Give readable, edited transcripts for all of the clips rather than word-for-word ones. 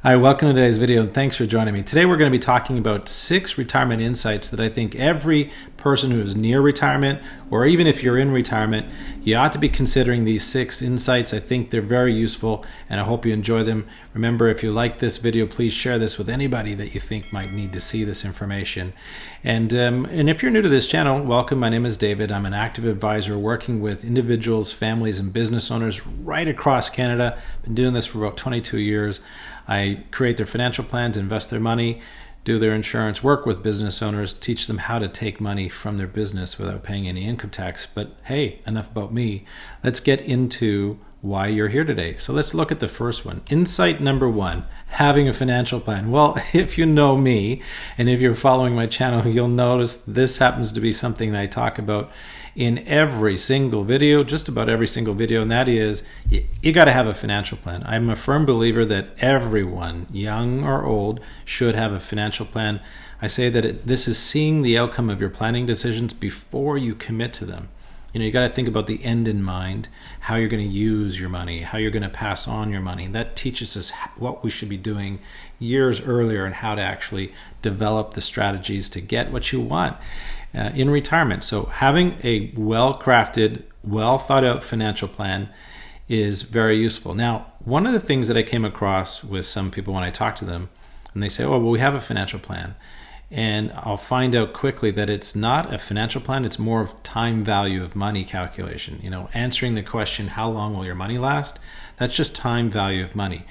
Hi, welcome to today's video and thanks for joining me. Today we're going to be talking about 6 retirement insights that I think every person who is near retirement, or even if you're in retirement, you ought to be considering these 6 insights. I think they're very useful and I hope you enjoy them. Remember, if you like this video, please share this with anybody that you think might need to see this information. And if you're new to this channel, welcome. My name is David. I'm an active advisor working with individuals, families, and business owners right across Canada. Been doing this for about 22 years. I create their financial plans, invest their money, do their insurance, work with business owners, teach them how to take money from their business without paying any income tax. But hey, enough about me. Let's get into why you're here today. So let's look at the first one. Insight number 1, having a financial plan. Well, if you know me and if you're following my channel, you'll notice this happens to be something that I talk about in every single video, just about every single video, and that is you got to have a financial plan. I'm a firm believer that everyone, young or old, should have a financial plan. I say that this is seeing the outcome of your planning decisions before you commit to them. You got to think about the end in mind, how you're going to use your money, how you're going to pass on your money. That teaches us what we should be doing years earlier and how to actually develop the strategies to get what you want in retirement. So having a well-crafted, well-thought-out financial plan is very useful. Now, one of the things that I came across with some people when I talk to them, and they say, oh, well, we have a financial plan. And I'll find out quickly that it's not a financial plan, it's more of time value of money calculation. Answering the question, how long will your money last? That's just time value of money.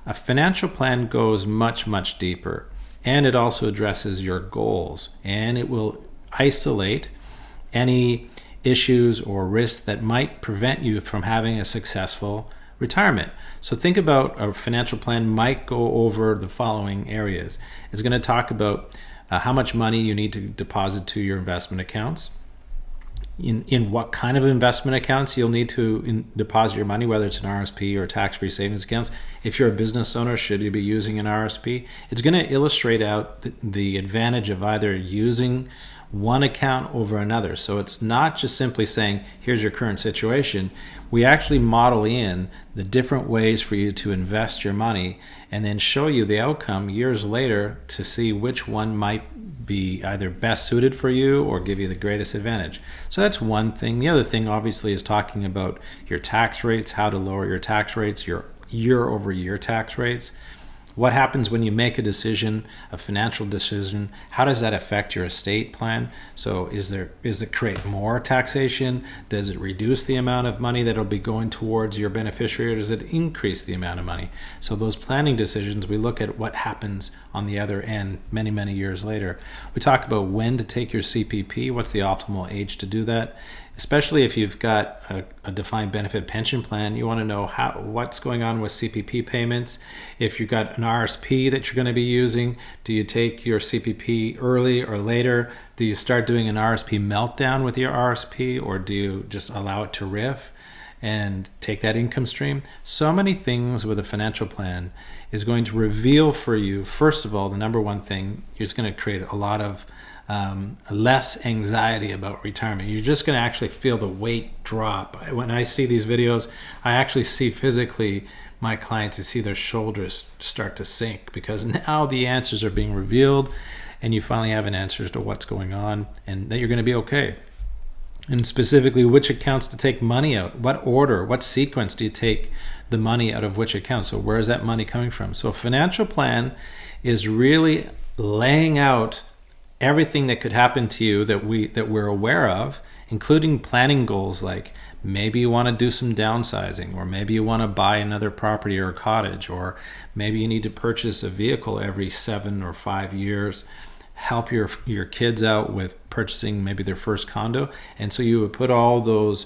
A financial plan goes much, much deeper, and it also addresses your goals, and it will isolate any issues or risks that might prevent you from having a successful retirement. So think about a financial plan might go over the following areas. It's going to talk about how much money you need to deposit to your investment accounts, in what kind of investment accounts you'll need to deposit your money, whether it's an RSP or tax-free savings accounts. If you're a business owner, should you be using an RSP? It's going to illustrate out the advantage of either using one account over another. So it's not just simply saying, here's your current situation. We actually model in the different ways for you to invest your money and then show you the outcome years later to see which one might be either best suited for you or give you the greatest advantage. So that's one thing. The other thing obviously is talking about your tax rates, how to lower your tax rates, your year-over-year tax rates. What happens when you make a decision, a financial decision? How does that affect your estate plan? So is it create more taxation? Does it reduce the amount of money that'll be going towards your beneficiary, or does it increase the amount of money? So those planning decisions, we look at what happens on the other end many, many years later. We talk about when to take your CPP, what's the optimal age to do that. Especially if you've got a defined benefit pension plan, you want to know what's going on with CPP payments. If you've got an RSP that you're going to be using, do you take your CPP early or later? Do you start doing an RSP meltdown with your RSP, or do you just allow it to riff and take that income stream? So many things with a financial plan is going to reveal for you, first of all, the number one thing, it's going to create a lot of less anxiety about retirement. You're just going to actually feel the weight drop. When I see these videos, I actually see physically my clients, see their shoulders start to sink because now the answers are being revealed and you finally have an answer as to what's going on and that you're going to be okay. And specifically, which accounts to take money out, what order, what sequence do you take the money out of which account? So where is that money coming from? So a financial plan is really laying out everything that could happen to you that we're aware of, including planning goals like maybe you want to do some downsizing, or maybe you want to buy another property or a cottage, or maybe you need to purchase a vehicle every 7 or 5 years, help your kids out with purchasing maybe their first condo. And so you would put all those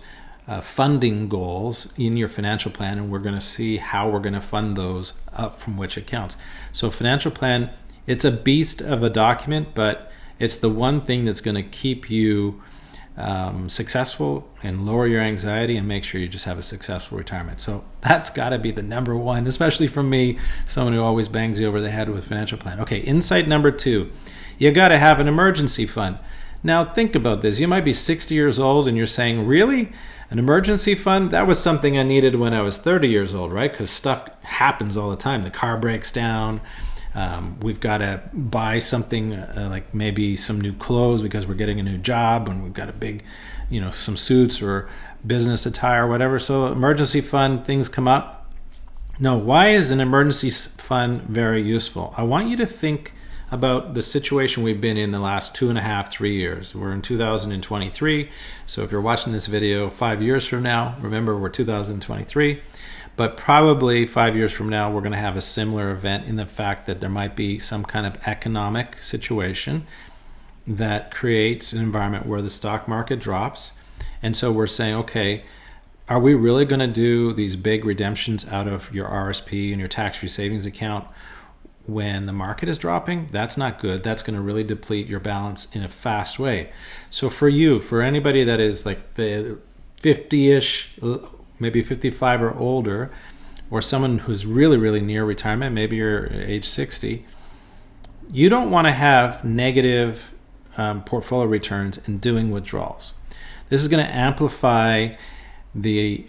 funding goals in your financial plan, and we're going to see how we're going to fund those up from which accounts. So financial plan, it's a beast of a document, but it's the one thing that's going to keep you successful and lower your anxiety and make sure you just have a successful retirement. So that's got to be the number one, especially from me, someone who always bangs you over the head with financial plan. Okay, insight number 2, you got to have an emergency fund. Now think about this. You might be 60 years old and you're saying, really? An emergency fund? That was something I needed when I was 30 years old, right? Because stuff happens all the time. The car breaks down. We've got to buy something like maybe some new clothes because we're getting a new job, and we've got a big, some suits or business attire or whatever. So emergency fund, things come up. No, why is an emergency fund very useful? I want you to think about the situation we've been in the last 2.5, 3 years. We're in 2023. So if you're watching this video 5 years from now, remember we're 2023. But probably 5 years from now, we're going to have a similar event in the fact that there might be some kind of economic situation that creates an environment where the stock market drops. And so we're saying, okay, are we really going to do these big redemptions out of your RSP and your tax-free savings account when the market is dropping? That's not good. That's going to really deplete your balance in a fast way. So for anybody that is like the 50-ish, maybe 55 or older, or someone who's really, really near retirement, maybe you're age 60, you don't want to have negative portfolio returns in doing withdrawals. This is going to amplify the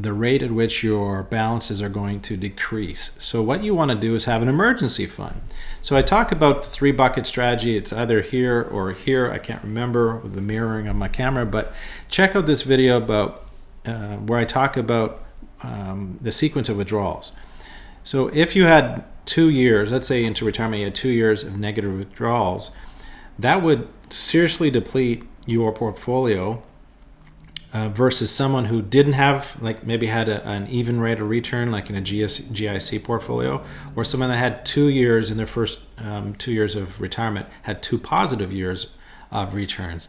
rate at which your balances are going to decrease. So what you want to do is have an emergency fund. So I talk about the 3-bucket strategy. It's either here or here. I can't remember with the mirroring of my camera, but check out this video about where I talk about the sequence of withdrawals. So if you had 2 years, let's say into retirement, you had 2 years of negative withdrawals, that would seriously deplete your portfolio versus someone who didn't have, like maybe had an even rate of return, like in a GIC portfolio, or someone that had 2 years in their first 2 years of retirement, had 2 positive years of returns.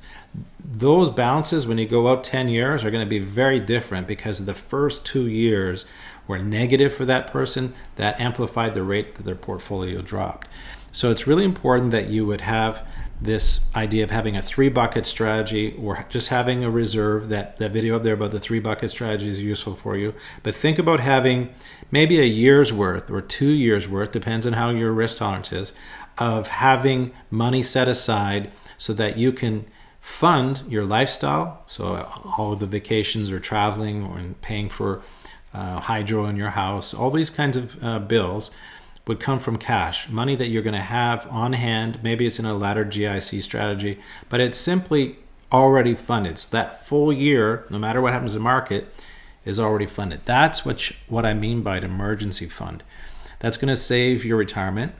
Those balances, when you go out 10 years, are going to be very different because the first 2 years were negative for that person. That amplified the rate that their portfolio dropped. So it's really important that you would have this idea of having a 3-bucket strategy, or just having a reserve. That video up there about the 3-bucket strategy is useful for you. But think about having maybe a year's worth or 2 years worth, depends on how your risk tolerance is, of having money set aside so that you can fund your lifestyle. So all of the vacations or traveling or paying for hydro in your house, all these kinds of bills would come from cash, money that you're going to have on hand. Maybe it's in a laddered GIC strategy, but it's simply already funded. So that full year, no matter what happens in the market, is already funded. That's what I mean by an emergency fund. That's going to save your retirement.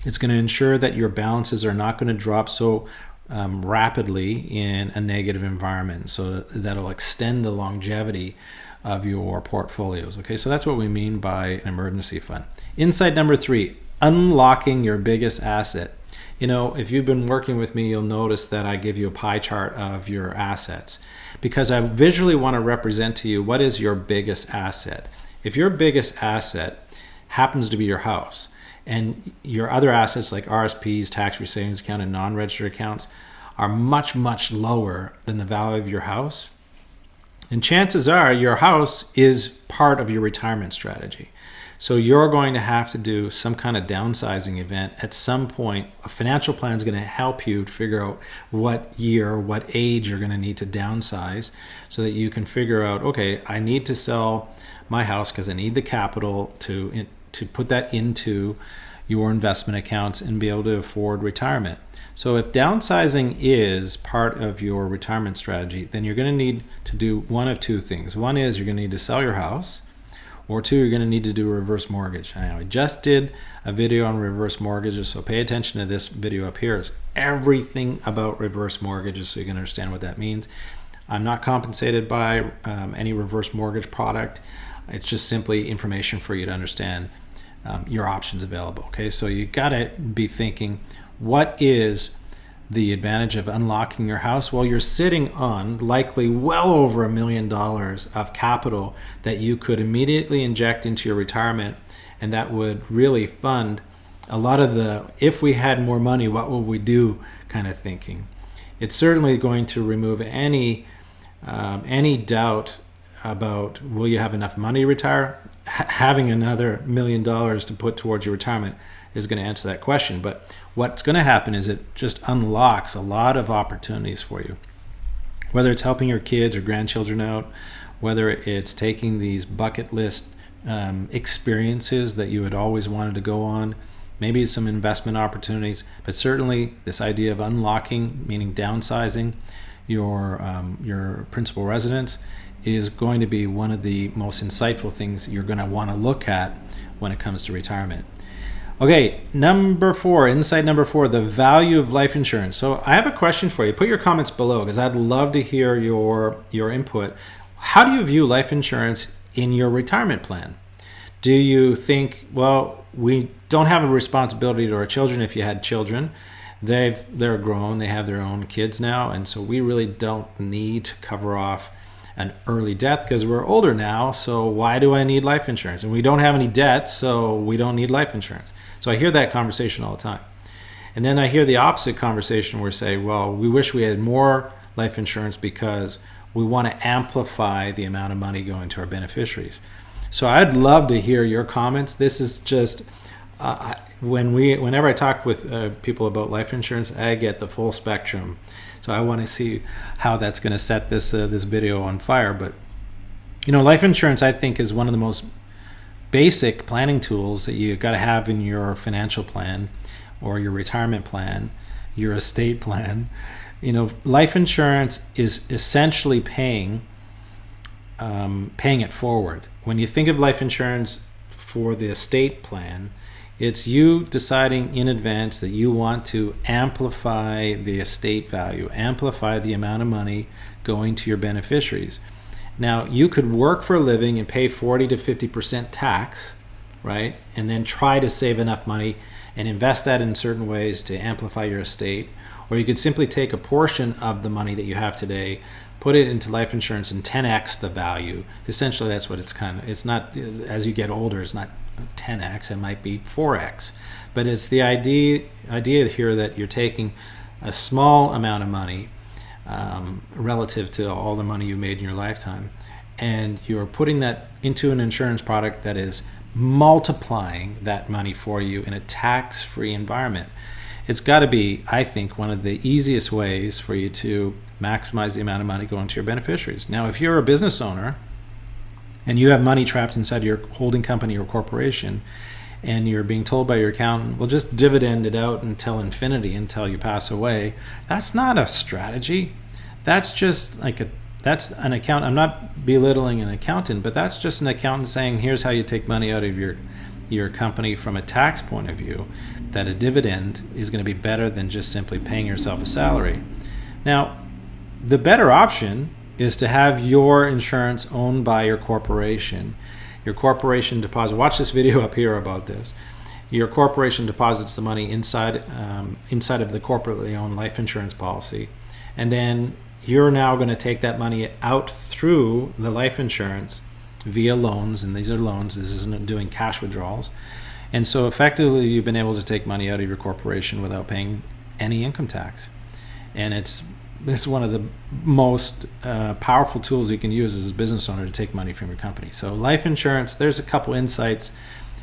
It's going to ensure that your balances are not going to drop so rapidly in a negative environment. So that'll extend the longevity of your portfolios. Okay, so that's what we mean by an emergency fund. Insight number 3, unlocking your biggest asset. If you've been working with me, you'll notice that I give you a pie chart of your assets, because I visually want to represent to you what is your biggest asset. If your biggest asset happens to be your house, and your other assets like RSPs, tax-free savings account, and non-registered accounts are much, much lower than the value of your house, and chances are your house is part of your retirement strategy. So you're going to have to do some kind of downsizing event at some point. A financial plan is going to help you to figure out what year, what age you're going to need to downsize, so that you can figure out, okay, I need to sell my house because I need the capital to put that into your investment accounts and be able to afford retirement. So if downsizing is part of your retirement strategy, then you're going to need to do one of 2 things. One is you're going to need to sell your house, or 2, you're going to need to do a reverse mortgage. I just did a video on reverse mortgages, so pay attention to this video up here. It's everything about reverse mortgages, so you can understand what that means. I'm not compensated by any reverse mortgage product. It's just simply information for you to understand your options available. Okay, so you got to be thinking, what is the advantage of unlocking your house? Well, you're sitting on likely well over $1 million of capital that you could immediately inject into your retirement, and that would really fund a lot of the if we had more money, what would we do kind of thinking. It's certainly going to remove any doubt about will you have enough money to retire. Having another $1 million to put towards your retirement is going to answer that question. But what's going to happen is it just unlocks a lot of opportunities for you. Whether it's helping your kids or grandchildren out, whether it's taking these bucket list experiences that you had always wanted to go on, maybe some investment opportunities, but certainly this idea of unlocking, meaning downsizing your principal residence, is going to be one of the most insightful things you're going to want to look at when it comes to retirement. Okay, number 4, insight number 4, the value of life insurance. So I have a question for you. Put your comments below because I'd love to hear your input. How do you view life insurance in your retirement plan? Do you think, well, we don't have a responsibility to our children if you had children. They're grown, they have their own kids now, and so we really don't need to cover off an early death because we're older now, so why do I need life insurance? And we don't have any debt, so we don't need life insurance. So I hear that conversation all the time. And then I hear the opposite conversation where say, well, we wish we had more life insurance because we want to amplify the amount of money going to our beneficiaries. So I'd love to hear your comments. This is just, whenever I talk with people about life insurance, I get the full spectrum. So I want to see how that's going to set this video on fire. But life insurance, I think, is one of the most basic planning tools that you got to have in your financial plan or your retirement plan, your estate plan. Life insurance is essentially paying it forward. When you think of life insurance for the estate plan, it's you deciding in advance that you want to amplify the estate value, amplify the amount of money going to your beneficiaries. Now, you could work for a living and pay 40 to 50% tax, right? And then try to save enough money and invest that in certain ways to amplify your estate. Or you could simply take a portion of the money that you have today, put it into life insurance and 10x the value. Essentially, that's what it's not, as you get older, it's not 10x, it might be 4x. But it's the idea here that you're taking a small amount of money relative to all the money you made in your lifetime, and you're putting that into an insurance product that is multiplying that money for you in a tax-free environment. It's got to be, I think, one of the easiest ways for you to maximize the amount of money going to your beneficiaries. Now, if you're a business owner and you have money trapped inside your holding company or corporation, and you're being told by your accountant, well, just dividend it out until infinity, until you pass away, that's not a strategy. That's just that's an account. I'm not belittling an accountant, but that's just an accountant saying, here's how you take money out of your company from a tax point of view, that a dividend is going to be better than just simply paying yourself a salary. Now, the better option is to have your insurance owned by your corporation. Your corporation deposit, watch this video up here about this. Your corporation deposits the money inside of the corporately owned life insurance policy, and then you're now going to take that money out through the life insurance via loans, and these are loans. This isn't doing cash withdrawals. And so effectively you've been able to take money out of your corporation without paying any income tax. And it's one of the most powerful tools you can use as a business owner to take money from your company. So life insurance, there's a couple insights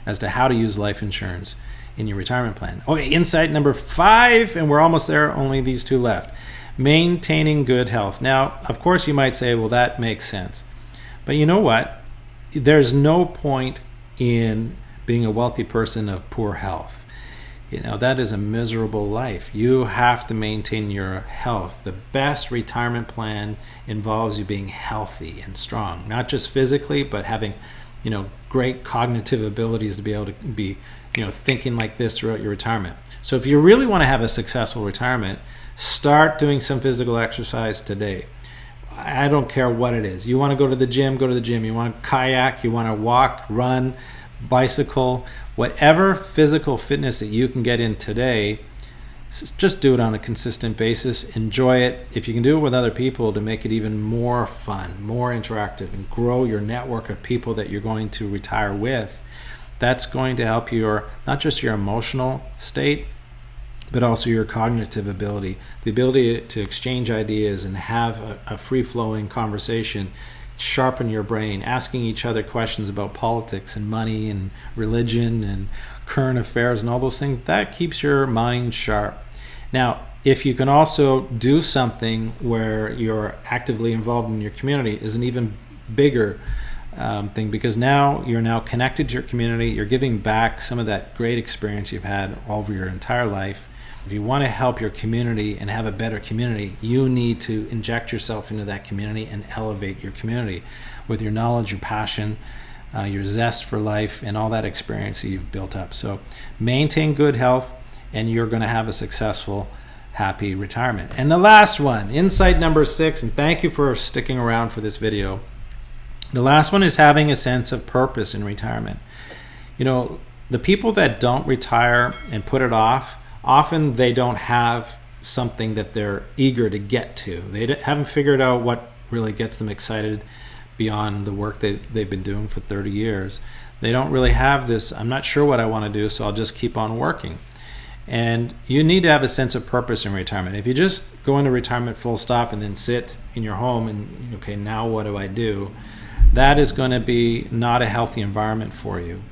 as to how to use life insurance in your retirement plan. Okay, insight number 5, and we're almost there, only these 2 left. Maintaining good health. Now, of course, you might say, well, that makes sense. But you know what? There's no point in being a wealthy person of poor health. That is a miserable life. You have to maintain your health. The best retirement plan involves you being healthy and strong, not just physically, but having, great cognitive abilities to be able to be, thinking like this throughout your retirement. So if you really want to have a successful retirement, start doing some physical exercise today. I don't care what it is. You want to go to the gym, go to the gym. You want to kayak, you want to walk, run, bicycle, whatever physical fitness that you can get in today, just do it on a consistent basis. Enjoy it. If you can do it with other people to make it even more fun, more interactive, and grow your network of people that you're going to retire with, that's going to help your, not just your emotional state, but also your cognitive ability, the ability to exchange ideas and have a free-flowing conversation, sharpen your brain, asking each other questions about politics and money and religion and current affairs and all those things. That keeps your mind sharp. Now, if you can also do something where you're actively involved in your community, is an even bigger thing, because now you're now connected to your community. You're giving back some of that great experience you've had over your entire life. If you want to help your community and have a better community, you need to inject yourself into that community and elevate your community with your knowledge, your passion, your zest for life, and all that experience that you've built up. So maintain good health, and you're going to have a successful, happy retirement. And the last one, insight number 6, and thank you for sticking around for this video. The last one is having a sense of purpose in retirement. You know, the people that don't retire and put it off, often they don't have something that they're eager to get to. They haven't figured out what really gets them excited beyond the work that they've been doing for 30 years. They don't really have this, I'm not sure what I want to do, so I'll just keep on working. And you need to have a sense of purpose in retirement. If you just go into retirement full stop and then sit in your home and, okay, now what do I do? That is going to be not a healthy environment for you.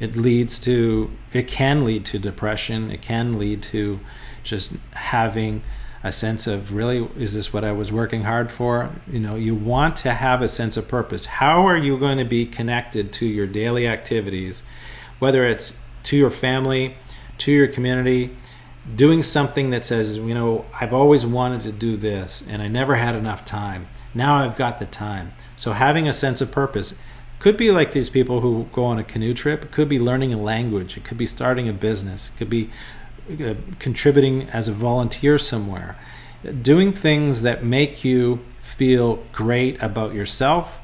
It can lead to depression. It can lead to just having a sense of, really, is this what I was working hard for? You know, you want to have a sense of purpose. How are you going to be connected to your daily activities, whether it's to your family, to your community, doing something that says, you know, I've always wanted to do this and I never had enough time. Now I've got the time. So having a sense of purpose could be like these people who go on a canoe trip. It could be learning a language. It could be starting a business. It could be contributing as a volunteer somewhere. Doing things that make you feel great about yourself,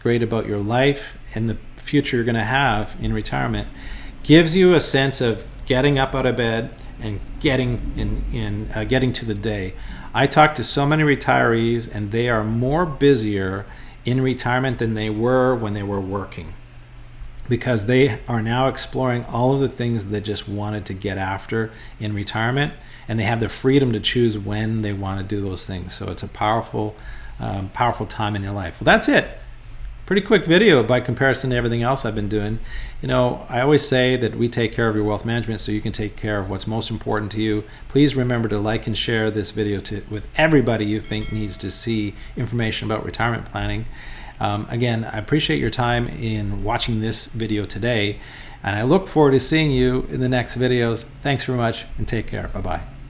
great about your life, and the future you're going to have in retirement gives you a sense of getting up out of bed and getting to the day. I talk to so many retirees, and they are more busier in retirement than they were when they were working, because they are now exploring all of the things they just wanted to get after in retirement, and they have the freedom to choose when they want to do those things. So it's a powerful time in your life. Well, that's it. Pretty quick video by comparison to everything else I've been doing. You know, I always say that we take care of your wealth management so you can take care of what's most important to you. Please remember to like and share this video with everybody you think needs to see information about retirement planning. Again, I appreciate your time in watching this video today, and I look forward to seeing you in the next videos. Thanks very much, and take care. Bye-bye.